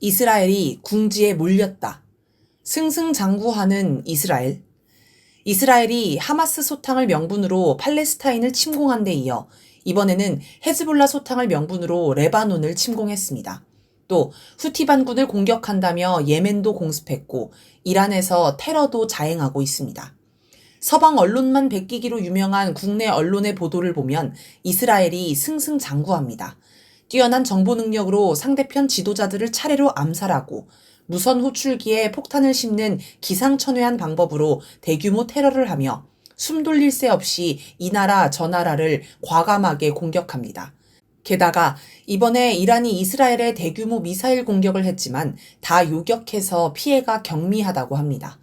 이스라엘이 궁지에 몰렸다. 승승장구하는 이스라엘. 이스라엘이 하마스 소탕을 명분으로 팔레스타인을 침공한 데 이어 이번에는 헤즈볼라 소탕을 명분으로 레바논을 침공했습니다. 또 후티 반군을 공격한다며 예멘도 공습했고 이란에서 테러도 자행하고 있습니다. 서방 언론만 베끼기로 유명한 국내 언론의 보도를 보면 이스라엘이 승승장구합니다. 뛰어난 정보 능력으로 상대편 지도자들을 차례로 암살하고 무선 호출기에 폭탄을 심는 기상천외한 방법으로 대규모 테러를 하며 숨 돌릴 새 없이 이 나라 저 나라를 과감하게 공격합니다. 게다가 이번에 이란이 이스라엘에 대규모 미사일 공격을 했지만 다 요격해서 피해가 경미하다고 합니다.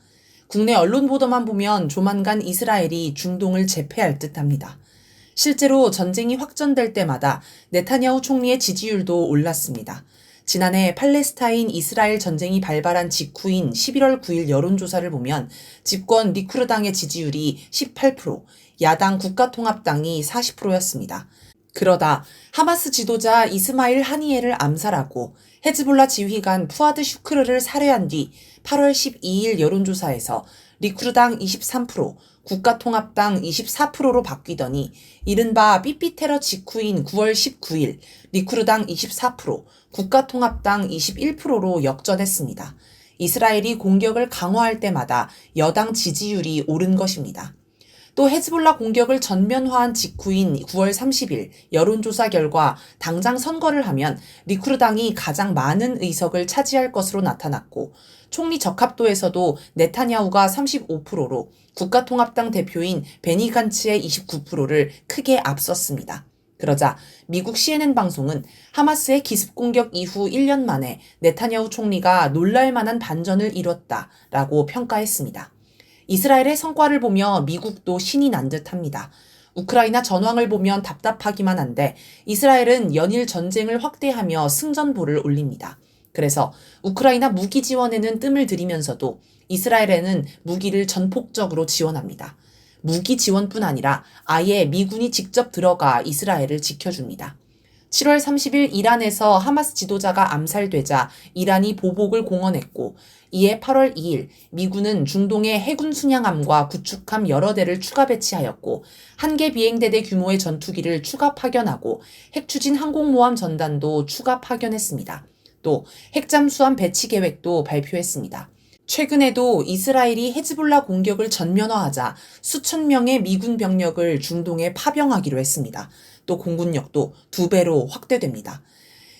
국내 언론 보도만 보면 조만간 이스라엘이 중동을 제패할 듯합니다. 실제로 전쟁이 확전될 때마다 네타냐후 총리의 지지율도 올랐습니다. 지난해 팔레스타인 이스라엘 전쟁이 발발한 직후인 11월 9일 여론조사를 보면 집권 리쿠르당의 지지율이 18%, 야당 국가통합당이 40%였습니다. 그러다 하마스 지도자 이스마일 하니예를 암살하고 헤즈볼라 지휘관 푸아드 슈크르를 살해한 뒤 8월 12일 여론조사에서 리쿠르당 23%, 국가통합당 24%로 바뀌더니 이른바 삐삐테러 직후인 9월 19일 리쿠르당 24%, 국가통합당 21%로 역전했습니다. 이스라엘이 공격을 강화할 때마다 여당 지지율이 오른 것입니다. 또 헤즈볼라 공격을 전면화한 직후인 9월 30일 여론조사 결과 당장 선거를 하면 리쿠르당이 가장 많은 의석을 차지할 것으로 나타났고 총리 적합도에서도 네타냐후가 35%로 국가통합당 대표인 베니 간츠의 29%를 크게 앞섰습니다. 그러자 미국 CNN 방송은 하마스의 기습 공격 이후 1년 만에 네타냐후 총리가 놀랄만한 반전을 이뤘다라고 평가했습니다. 이스라엘의 성과를 보며 미국도 신이 난 듯합니다. 우크라이나 전황을 보면 답답하기만 한데 이스라엘은 연일 전쟁을 확대하며 승전보를 올립니다. 그래서 우크라이나 무기 지원에는 뜸을 들이면서도 이스라엘에는 무기를 전폭적으로 지원합니다. 무기 지원뿐 아니라 아예 미군이 직접 들어가 이스라엘을 지켜줍니다. 7월 30일 이란에서 하마스 지도자가 암살되자 이란이 보복을 공언했고 이에 8월 2일 미군은 중동에 해군 순양함과 구축함 여러 대를 추가 배치하였고 1개 비행대대 규모의 전투기를 추가 파견하고 핵추진 항공모함 전단도 추가 파견했습니다. 또 핵잠수함 배치 계획도 발표했습니다. 최근에도 이스라엘이 헤즈볼라 공격을 전면화하자 수천 명의 미군 병력을 중동에 파병하기로 했습니다. 또 공군력도 2배로 확대됩니다.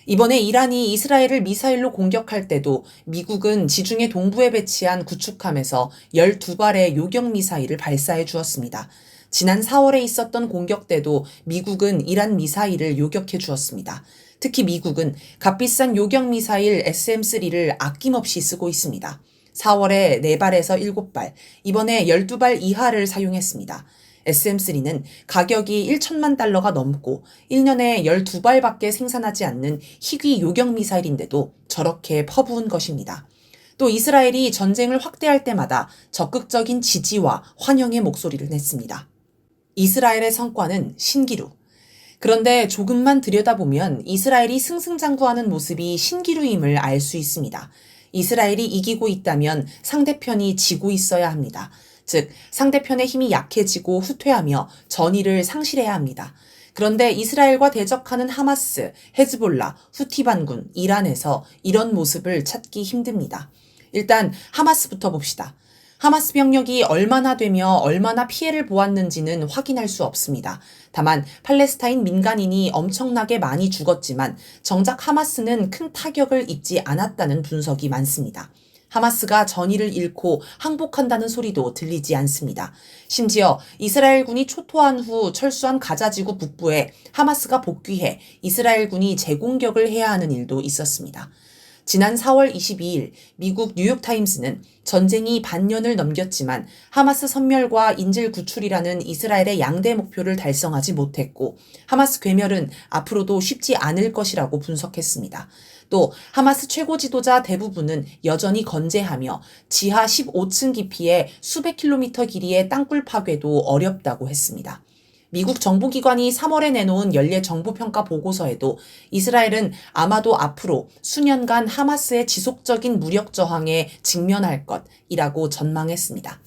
이번에 이란이 이스라엘을 미사일로 공격할 때도 미국은 지중해 동부에 배치한 구축함에서 12발의 요격 미사일을 발사해 주었습니다. 지난 4월에 있었던 공격 때도 미국은 이란 미사일을 요격해 주었습니다. 특히 미국은 값비싼 요격 미사일 SM-3를 아낌없이 쓰고 있습니다. 4월에 4발에서 7발, 이번에 12발 이하를 사용했습니다. SM-3는 가격이 1천만 달러가 넘고 1년에 12발밖에 생산하지 않는 희귀 요격 미사일인데도 저렇게 퍼부은 것입니다. 또 이스라엘이 전쟁을 확대할 때마다 적극적인 지지와 환영의 목소리를 냈습니다. 이스라엘의 성과는 신기루. 그런데 조금만 들여다보면 이스라엘이 승승장구하는 모습이 신기루임을 알 수 있습니다. 이스라엘이 이기고 있다면 상대편이 지고 있어야 합니다. 즉 상대편의 힘이 약해지고 후퇴하며 전의를 상실해야 합니다. 그런데 이스라엘과 대적하는 하마스, 헤즈볼라, 후티 반군, 이란에서 이런 모습을 찾기 힘듭니다. 일단 하마스부터 봅시다. 하마스 병력이 얼마나 되며 얼마나 피해를 보았는지는 확인할 수 없습니다. 다만 팔레스타인 민간인이 엄청나게 많이 죽었지만 정작 하마스는 큰 타격을 입지 않았다는 분석이 많습니다. 하마스가 전의를 잃고 항복한다는 소리도 들리지 않습니다. 심지어 이스라엘군이 초토한 후 철수한 가자지구 북부에 하마스가 복귀해 이스라엘군이 재공격을 해야 하는 일도 있었습니다. 지난 4월 22일 미국 뉴욕타임스는 전쟁이 반년을 넘겼지만 하마스 섬멸과 인질 구출이라는 이스라엘의 양대 목표를 달성하지 못했고 하마스 괴멸은 앞으로도 쉽지 않을 것이라고 분석했습니다. 또 하마스 최고 지도자 대부분은 여전히 건재하며 지하 15층 깊이의 수백 킬로미터 길이의 땅굴 파괴도 어렵다고 했습니다. 미국 정보기관이 3월에 내놓은 연례 정보평가 보고서에도 이스라엘은 아마도 앞으로 수년간 하마스의 지속적인 무력 저항에 직면할 것이라고 전망했습니다.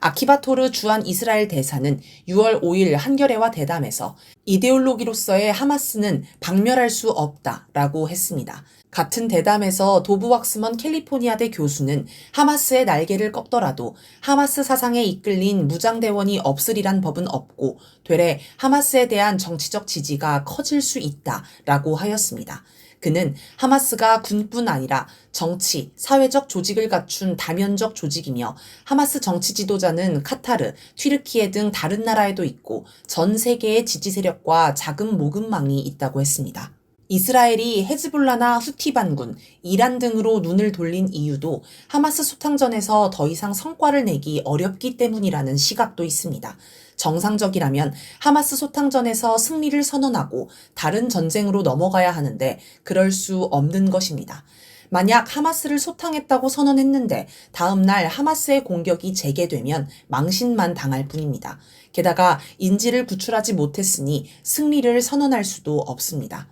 아키바토르 주한 이스라엘 대사는 6월 5일 한겨레와 대담에서 이데올로기로서의 하마스는 박멸할 수 없다라고 했습니다. 같은 대담에서 도브 왁스먼 캘리포니아대 교수는 하마스의 날개를 꺾더라도 하마스 사상에 이끌린 무장대원이 없으리란 법은 없고 되레 하마스에 대한 정치적 지지가 커질 수 있다라고 하였습니다. 그는 하마스가 군뿐 아니라 정치, 사회적 조직을 갖춘 다면적 조직이며 하마스 정치 지도자는 카타르, 튀르키예 등 다른 나라에도 있고 전 세계의 지지 세력과 자금 모금망이 있다고 했습니다. 이스라엘이 헤즈볼라나 후티 반군, 이란 등으로 눈을 돌린 이유도 하마스 소탕전에서 더 이상 성과를 내기 어렵기 때문이라는 시각도 있습니다. 정상적이라면 하마스 소탕전에서 승리를 선언하고 다른 전쟁으로 넘어가야 하는데 그럴 수 없는 것입니다. 만약 하마스를 소탕했다고 선언했는데 다음 날 하마스의 공격이 재개되면 망신만 당할 뿐입니다. 게다가 인지를 구출하지 못했으니 승리를 선언할 수도 없습니다.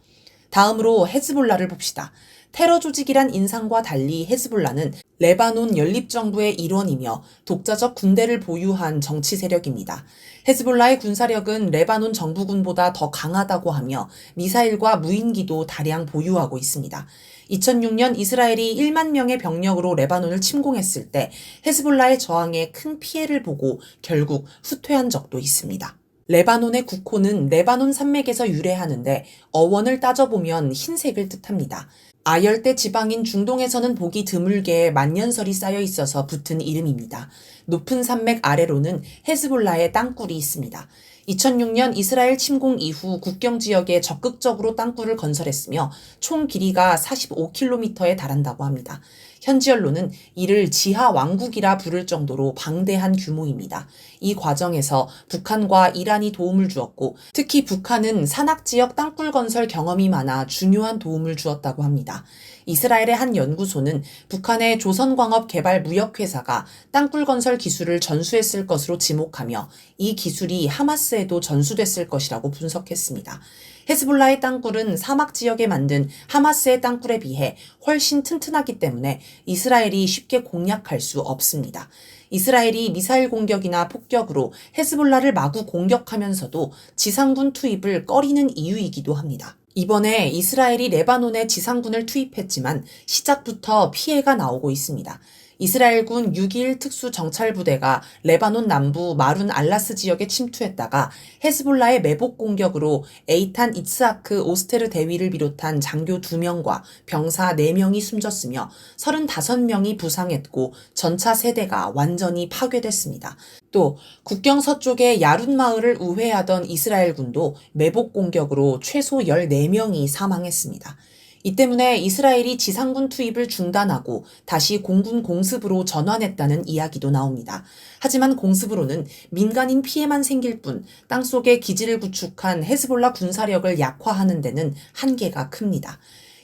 다음으로 헤즈볼라를 봅시다. 테러 조직이란 인상과 달리 헤즈볼라는 레바논 연립정부의 일원이며 독자적 군대를 보유한 정치 세력입니다. 헤즈볼라의 군사력은 레바논 정부군보다 더 강하다고 하며 미사일과 무인기도 다량 보유하고 있습니다. 2006년 이스라엘이 1만 명의 병력으로 레바논을 침공했을 때 헤즈볼라의 저항에 큰 피해를 보고 결국 후퇴한 적도 있습니다. 레바논의 국호는 레바논 산맥에서 유래하는데 어원을 따져보면 흰색을 뜻합니다. 아열대 지방인 중동에서는 보기 드물게 만년설이 쌓여 있어서 붙은 이름입니다. 높은 산맥 아래로는 헤즈볼라의 땅굴이 있습니다. 2006년 이스라엘 침공 이후 국경 지역에 적극적으로 땅굴을 건설했으며 총 길이가 45km에 달한다고 합니다. 현지 언론은 이를 지하 왕국이라 부를 정도로 방대한 규모입니다. 이 과정에서 북한과 이란이 도움을 주었고 특히 북한은 산악지역 땅굴 건설 경험이 많아 중요한 도움을 주었다고 합니다. 이스라엘의 한 연구소는 북한의 조선광업개발무역회사가 땅굴 건설 기술을 전수했을 것으로 지목하며 이 기술이 하마스에도 전수됐을 것이라고 분석했습니다. 헤즈볼라의 땅굴은 사막 지역에 만든 하마스의 땅굴에 비해 훨씬 튼튼하기 때문에 이스라엘이 쉽게 공략할 수 없습니다. 이스라엘이 미사일 공격이나 폭격으로 헤즈볼라를 마구 공격하면서도 지상군 투입을 꺼리는 이유이기도 합니다. 이번에 이스라엘이 레바논에 지상군을 투입했지만 시작부터 피해가 나오고 있습니다. 이스라엘군 6.21 특수정찰부대가 레바논 남부 마룬 알라스 지역에 침투했다가 헤즈볼라의 매복 공격으로 에이탄 이츠하크 오스테르 대위를 비롯한 장교 2명과 병사 4명이 숨졌으며 35명이 부상했고 전차 세대가 완전히 파괴됐습니다. 또 국경 서쪽의 야룬 마을을 우회하던 이스라엘군도 매복 공격으로 최소 14명이 사망했습니다. 이 때문에 이스라엘이 지상군 투입을 중단하고 다시 공군 공습으로 전환했다는 이야기도 나옵니다. 하지만 공습으로는 민간인 피해만 생길 뿐 땅속에 기지를 구축한 헤즈볼라 군사력을 약화하는 데는 한계가 큽니다.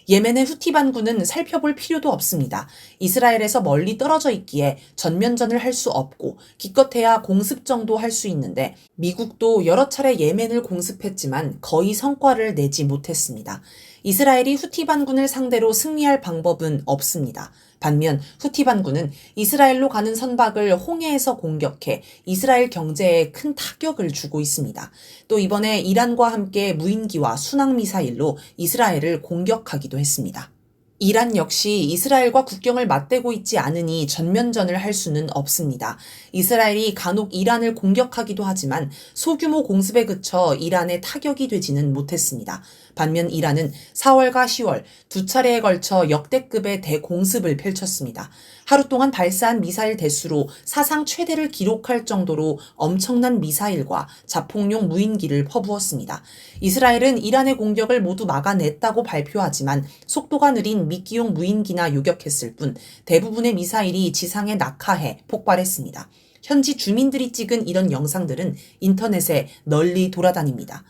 예멘의 후티 반군은 살펴볼 필요도 없습니다. 이스라엘에서 멀리 떨어져 있기에 전면전을 할 수 없고 기껏해야 공습 정도 할 수 있는데 미국도 여러 차례 예멘을 공습했지만 거의 성과를 내지 못했습니다. 이스라엘이 후티 반군을 상대로 승리할 방법은 없습니다. 반면 후티 반군은 이스라엘로 가는 선박을 홍해에서 공격해 이스라엘 경제에 큰 타격을 주고 있습니다. 또 이번에 이란과 함께 무인기와 순항미사일로 이스라엘을 공격하기도 했습니다. 이란 역시 이스라엘과 국경을 맞대고 있지 않으니 전면전을 할 수는 없습니다. 이스라엘이 간혹 이란을 공격하기도 하지만 소규모 공습에 그쳐 이란에 타격이 되지는 못했습니다. 반면 이란은 4월과 10월 두 차례에 걸쳐 역대급의 대공습을 펼쳤습니다. 하루 동안 발사한 미사일 대수로 사상 최대를 기록할 정도로 엄청난 미사일과 자폭용 무인기를 퍼부었습니다. 이스라엘은 이란의 공격을 모두 막아냈다고 발표하지만 속도가 느린 미끼용 무인기나 요격했을 뿐 대부분의 미사일이 지상에 낙하해 폭발했습니다. 현지 주민들이 찍은 이런 영상들은 인터넷에 널리 돌아다닙니다.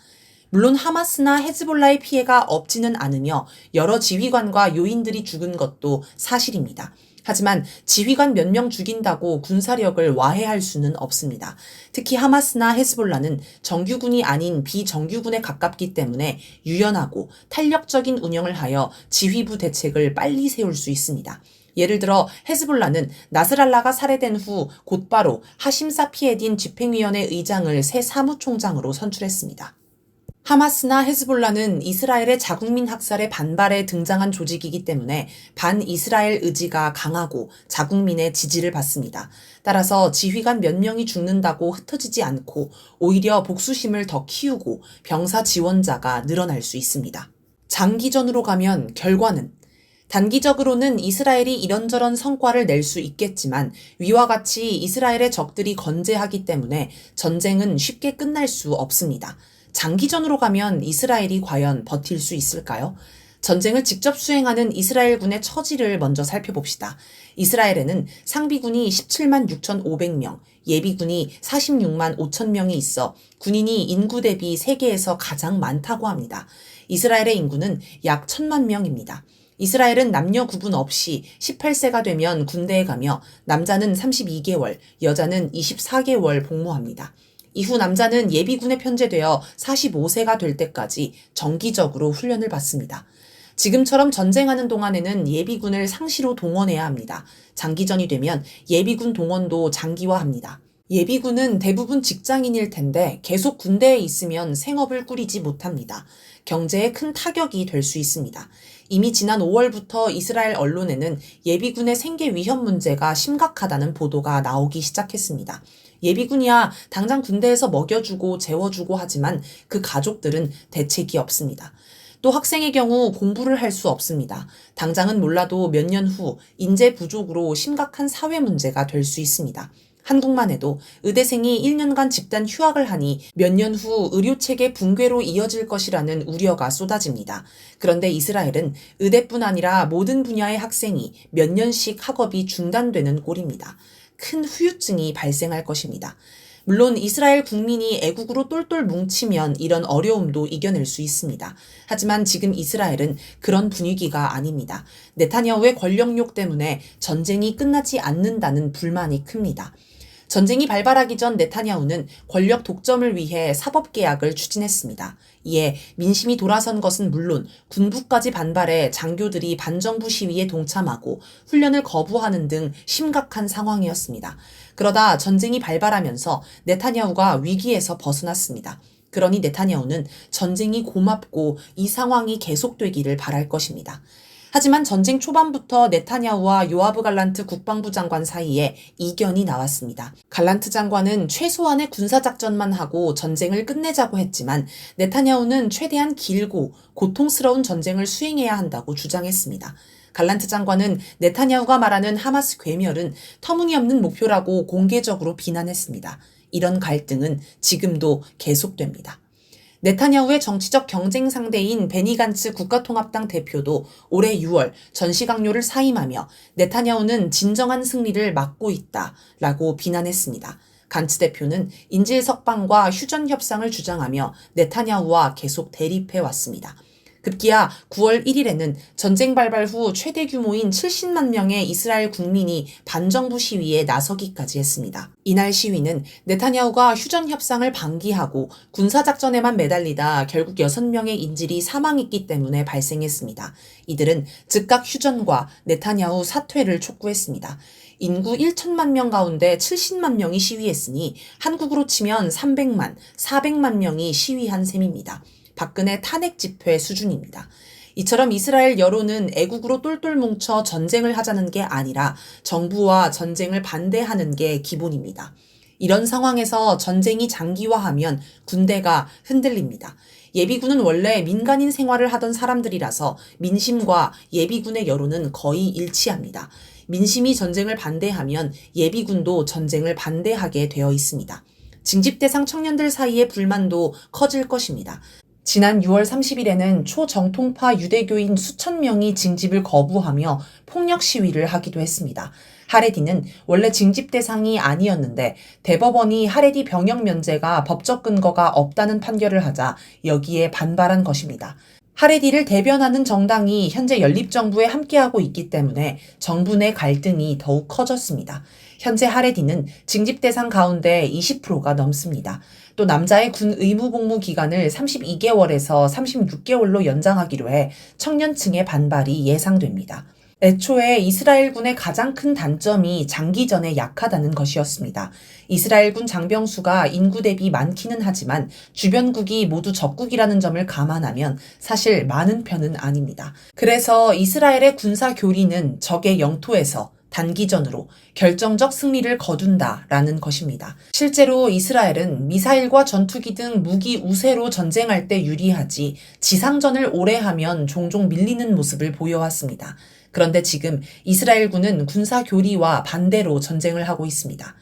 물론 하마스나 헤즈볼라의 피해가 없지는 않으며 여러 지휘관과 요인들이 죽은 것도 사실입니다. 하지만 지휘관 몇 명 죽인다고 군사력을 와해할 수는 없습니다. 특히 하마스나 헤즈볼라는 정규군이 아닌 비정규군에 가깝기 때문에 유연하고 탄력적인 운영을 하여 지휘부 대책을 빨리 세울 수 있습니다. 예를 들어 헤즈볼라는 나스랄라가 살해된 후 곧바로 하심 사피에딘 집행위원회 의장을 새 사무총장으로 선출했습니다. 하마스나 헤즈볼라는 이스라엘의 자국민 학살에 반발해 등장한 조직이기 때문에 반이스라엘 의지가 강하고 자국민의 지지를 받습니다. 따라서 지휘관 몇 명이 죽는다고 흩어지지 않고 오히려 복수심을 더 키우고 병사 지원자가 늘어날 수 있습니다. 장기전으로 가면 결과는 단기적으로는 이스라엘이 이런저런 성과를 낼 수 있겠지만 위와 같이 이스라엘의 적들이 건재하기 때문에 전쟁은 쉽게 끝날 수 없습니다. 장기전으로 가면 이스라엘이 과연 버틸 수 있을까요? 전쟁을 직접 수행하는 이스라엘군의 처지를 먼저 살펴봅시다. 이스라엘에는 상비군이 17만 6,500명, 예비군이 46만 5천 명이 있어 군인이 인구 대비 세계에서 가장 많다고 합니다. 이스라엘의 인구는 약 1,000만 명입니다. 이스라엘은 남녀 구분 없이 18세가 되면 군대에 가며 남자는 32개월, 여자는 24개월 복무합니다. 이후 남자는 예비군에 편제되어 45세가 될 때까지 정기적으로 훈련을 받습니다. 지금처럼 전쟁하는 동안에는 예비군을 상시로 동원해야 합니다. 장기전이 되면 예비군 동원도 장기화합니다. 예비군은 대부분 직장인일 텐데 계속 군대에 있으면 생업을 꾸리지 못합니다. 경제에 큰 타격이 될 수 있습니다. 이미 지난 5월부터 이스라엘 언론에는 예비군의 생계 위험 문제가 심각하다는 보도가 나오기 시작했습니다. 예비군이야 당장 군대에서 먹여주고 재워주고 하지만 그 가족들은 대책이 없습니다. 또 학생의 경우 공부를 할 수 없습니다. 당장은 몰라도 몇 년 후 인재 부족으로 심각한 사회 문제가 될 수 있습니다. 한국만 해도 의대생이 1년간 집단 휴학을 하니 몇 년 후 의료체계 붕괴로 이어질 것이라는 우려가 쏟아집니다. 그런데 이스라엘은 의대뿐 아니라 모든 분야의 학생이 몇 년씩 학업이 중단되는 꼴입니다. 큰 후유증이 발생할 것입니다. 물론 이스라엘 국민이 애국으로 똘똘 뭉치면 이런 어려움도 이겨낼 수 있습니다. 하지만 지금 이스라엘은 그런 분위기가 아닙니다. 네타냐후의 권력욕 때문에 전쟁이 끝나지 않는다는 불만이 큽니다. 전쟁이 발발하기 전 네타냐후는 권력 독점을 위해 사법개혁을 추진했습니다. 이에 민심이 돌아선 것은 물론 군부까지 반발해 장교들이 반정부 시위에 동참하고 훈련을 거부하는 등 심각한 상황이었습니다. 그러다 전쟁이 발발하면서 네타냐후가 위기에서 벗어났습니다. 그러니 네타냐후는 전쟁이 고맙고 이 상황이 계속되기를 바랄 것입니다. 하지만 전쟁 초반부터 네타냐후와 요아브 갈란트 국방부 장관 사이에 이견이 나왔습니다. 갈란트 장관은 최소한의 군사작전만 하고 전쟁을 끝내자고 했지만 네타냐후는 최대한 길고 고통스러운 전쟁을 수행해야 한다고 주장했습니다. 갈란트 장관은 네타냐후가 말하는 하마스 괴멸은 터무니없는 목표라고 공개적으로 비난했습니다. 이런 갈등은 지금도 계속됩니다. 네타냐후의 정치적 경쟁 상대인 베니 간츠 국가통합당 대표도 올해 6월 전시강요를 사임하며 네타냐후는 진정한 승리를 막고 있다라고 비난했습니다. 간츠 대표는 인질 석방과 휴전 협상을 주장하며 네타냐후와 계속 대립해 왔습니다. 급기야 9월 1일에는 전쟁 발발 후 최대 규모인 70만 명의 이스라엘 국민이 반정부 시위에 나서기까지 했습니다. 이날 시위는 네타냐후가 휴전 협상을 방기하고 군사작전에만 매달리다 결국 6명의 인질이 사망했기 때문에 발생했습니다. 이들은 즉각 휴전과 네타냐후 사퇴를 촉구했습니다. 인구 1천만 명 가운데 70만 명이 시위했으니 한국으로 치면 300만, 400만 명이 시위한 셈입니다. 박근혜 탄핵 집회 수준입니다. 이처럼 이스라엘 여론은 애국으로 똘똘 뭉쳐 전쟁을 하자는 게 아니라 정부와 전쟁을 반대하는 게 기본입니다. 이런 상황에서 전쟁이 장기화하면 군대가 흔들립니다. 예비군은 원래 민간인 생활을 하던 사람들이라서 민심과 예비군의 여론은 거의 일치합니다. 민심이 전쟁을 반대하면 예비군도 전쟁을 반대하게 되어 있습니다. 징집 대상 청년들 사이의 불만도 커질 것입니다. 지난 6월 30일에는 초정통파 유대교인 수천 명이 징집을 거부하며 폭력 시위를 하기도 했습니다. 하레디는 원래 징집 대상이 아니었는데 대법원이 하레디 병역 면제가 법적 근거가 없다는 판결을 하자 여기에 반발한 것입니다. 하레디를 대변하는 정당이 현재 연립정부에 함께하고 있기 때문에 정부 내 갈등이 더욱 커졌습니다. 현재 하레디는 징집 대상 가운데 20%가 넘습니다. 또 남자의 군 의무 복무 기간을 32개월에서 36개월로 연장하기로 해 청년층의 반발이 예상됩니다. 애초에 이스라엘군의 가장 큰 단점이 장기전에 약하다는 것이었습니다. 이스라엘군 장병수가 인구 대비 많기는 하지만 주변국이 모두 적국이라는 점을 감안하면 사실 많은 편은 아닙니다. 그래서 이스라엘의 군사 교리는 적의 영토에서 단기전으로 결정적 승리를 거둔다라는 것입니다. 실제로 이스라엘은 미사일과 전투기 등 무기 우세로 전쟁할 때 유리하지 지상전을 오래 하면 종종 밀리는 모습을 보여왔습니다. 그런데 지금 이스라엘군은 군사 교리와 반대로 전쟁을 하고 있습니다.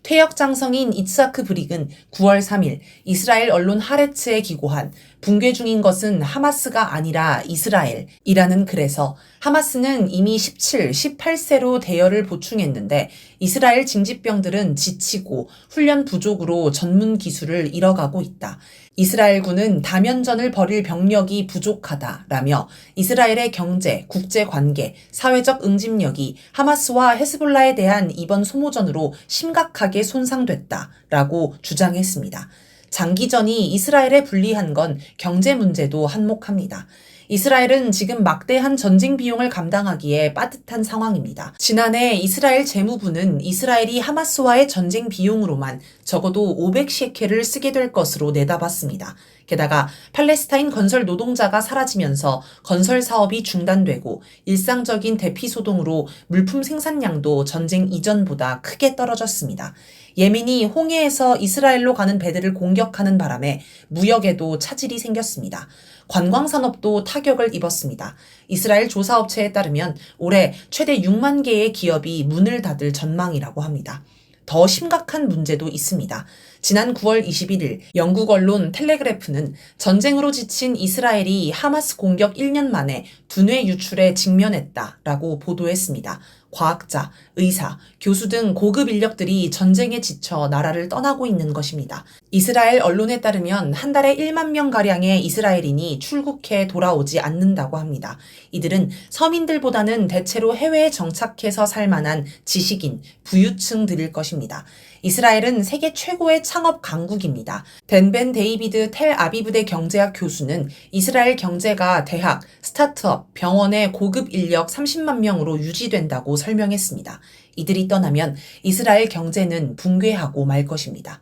퇴역 장성인 이츠하크 브릭은 9월 3일 이스라엘 언론 하레츠에 기고한 붕괴 중인 것은 하마스가 아니라 이스라엘이라는 글에서 하마스는 이미 17, 18세로 대열을 보충했는데 이스라엘 징집병들은 지치고 훈련 부족으로 전문 기술을 잃어가고 있다. 이스라엘군은 다면전을 벌일 병력이 부족하다라며 이스라엘의 경제, 국제관계, 사회적 응집력이 하마스와 헤스볼라에 대한 이번 소모전으로 심각하게 손상됐다라고 주장했습니다. 장기전이 이스라엘에 불리한 건 경제 문제도 한몫합니다. 이스라엘은 지금 막대한 전쟁 비용을 감당하기에 빠듯한 상황입니다. 지난해 이스라엘 재무부는 이스라엘이 하마스와의 전쟁 비용으로만 적어도 500셰켈을 쓰게 될 것으로 내다봤습니다. 게다가 팔레스타인 건설 노동자가 사라지면서 건설 사업이 중단되고 일상적인 대피 소동으로 물품 생산량도 전쟁 이전보다 크게 떨어졌습니다. 예멘이 홍해에서 이스라엘로 가는 배들을 공격하는 바람에 무역에도 차질이 생겼습니다. 관광산업도 타격을 입었습니다. 이스라엘 조사업체에 따르면 올해 최대 6만 개의 기업이 문을 닫을 전망이라고 합니다. 더 심각한 문제도 있습니다. 지난 9월 21일 영국 언론 텔레그래프는 전쟁으로 지친 이스라엘이 하마스 공격 1년 만에 두뇌 유출에 직면했다라고 보도했습니다. 과학자, 의사, 교수 등 고급 인력들이 전쟁에 지쳐 나라를 떠나고 있는 것입니다. 이스라엘 언론에 따르면 한 달에 1만 명가량의 이스라엘인이 출국해 돌아오지 않는다고 합니다. 이들은 서민들보다는 대체로 해외에 정착해서 살 만한 지식인, 부유층들일 것입니다. 이스라엘은 세계 최고의 창업 강국입니다. 벤 데이비드 텔 아비브대 경제학 교수는 이스라엘 경제가 대학, 스타트업, 병원의 고급 인력 30만 명으로 유지된다고 설명했습니다. 이들이 떠나면 이스라엘 경제는 붕괴하고 말 것입니다.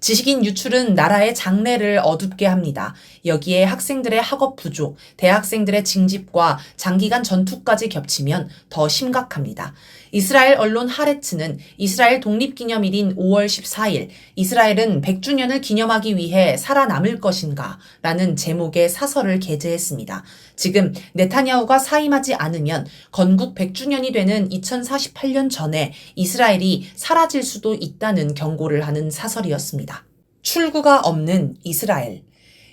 지식인 유출은 나라의 장래를 어둡게 합니다. 여기에 학생들의 학업 부족, 대학생들의 징집과 장기간 전투까지 겹치면 더 심각합니다. 이스라엘 언론 하레츠는 이스라엘 독립기념일인 5월 14일 이스라엘은 100주년을 기념하기 위해 살아남을 것인가 라는 제목의 사설을 게재했습니다. 지금 네타냐후가 사임하지 않으면 건국 100주년이 되는 2048년 전에 이스라엘이 사라질 수도 있다는 경고를 하는 사설이었습니다. 출구가 없는 이스라엘.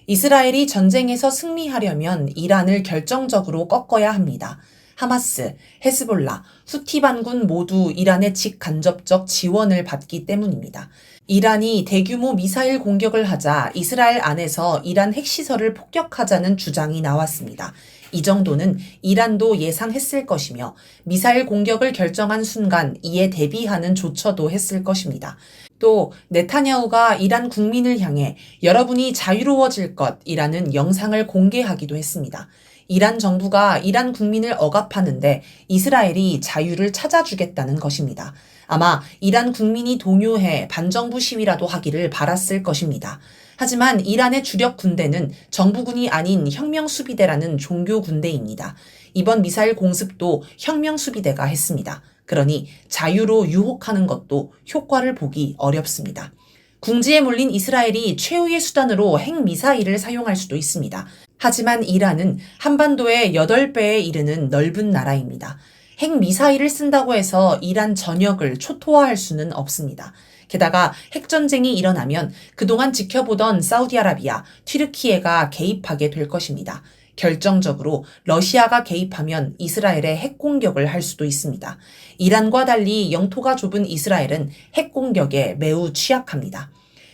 이스라엘이 전쟁에서 승리하려면 이란을 결정적으로 꺾어야 합니다. 하마스, 헤스볼라, 후티 반군 모두 이란의 직간접적 지원을 받기 때문입니다. 이란이 대규모 미사일 공격을 하자 이스라엘 안에서 이란 핵시설을 폭격하자는 주장이 나왔습니다. 이 정도는 이란도 예상했을 것이며 미사일 공격을 결정한 순간 이에 대비하는 조처도 했을 것입니다. 또 네타냐후가 이란 국민을 향해 여러분이 자유로워질 것이라는 영상을 공개하기도 했습니다. 이란 정부가 이란 국민을 억압하는데 이스라엘이 자유를 찾아주겠다는 것입니다. 아마 이란 국민이 동요해 반정부 시위라도 하기를 바랐을 것입니다. 하지만 이란의 주력 군대는 정부군이 아닌 혁명수비대라는 종교 군대입니다. 이번 미사일 공습도 혁명수비대가 했습니다. 그러니 자유로 유혹하는 것도 효과를 보기 어렵습니다. 궁지에 몰린 이스라엘이 최후의 수단으로 핵미사일을 사용할 수도 있습니다. 하지만 이란은 한반도의 8배에 이르는 넓은 나라입니다. 핵미사일을 쓴다고 해서 이란 전역을 초토화할 수는 없습니다. 게다가 핵전쟁이 일어나면 그동안 지켜보던 사우디아라비아, 튀르키예가 개입하게 될 것입니다. 결정적으로 러시아가 개입하면 이스라엘에 핵공격을 할 수도 있습니다. 이란과 달리 영토가 좁은 이스라엘은 핵공격에 매우 취약합니다.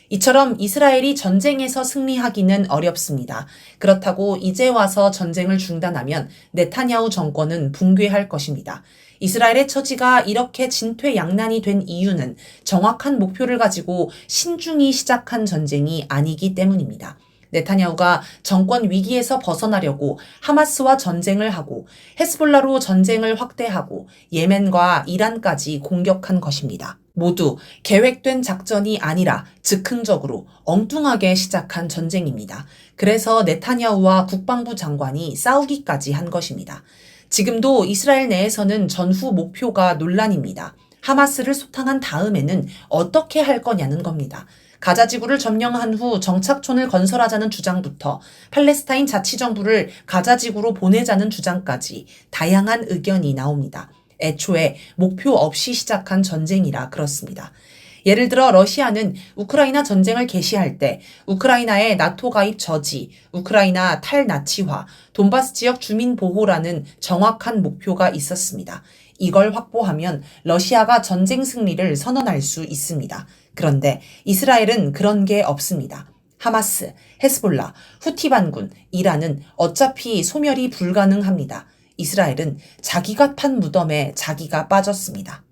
이처럼 이스라엘이 전쟁에서 승리하기는 어렵습니다. 그렇다고 이제 와서 전쟁을 중단하면 네타냐후 정권은 붕괴할 것입니다. 이스라엘의 처지가 이렇게 진퇴양난이 된 이유는 정확한 목표를 가지고 신중히 시작한 전쟁이 아니기 때문입니다. 네타냐후가 정권 위기에서 벗어나려고 하마스와 전쟁을 하고 헤스볼라로 전쟁을 확대하고 예멘과 이란까지 공격한 것입니다. 모두 계획된 작전이 아니라 즉흥적으로 엉뚱하게 시작한 전쟁입니다. 그래서 네타냐후와 국방부 장관이 싸우기까지 한 것입니다. 지금도 이스라엘 내에서는 전후 목표가 논란입니다. 하마스를 소탕한 다음에는 어떻게 할 거냐는 겁니다. 가자 지구를 점령한 후 정착촌을 건설하자는 주장부터 팔레스타인 자치정부를 가자 지구로 보내자는 주장까지 다양한 의견이 나옵니다. 애초에 목표 없이 시작한 전쟁이라 그렇습니다. 예를 들어 러시아는 우크라이나 전쟁을 개시할 때 우크라이나의 나토 가입 저지, 우크라이나 탈나치화, 돈바스 지역 주민 보호라는 정확한 목표가 있었습니다. 이걸 확보하면 러시아가 전쟁 승리를 선언할 수 있습니다. 그런데 이스라엘은 그런 게 없습니다. 하마스, 헤스볼라, 후티 반군, 이란은 어차피 소멸이 불가능합니다. 이스라엘은 자기가 판 무덤에 자기가 빠졌습니다.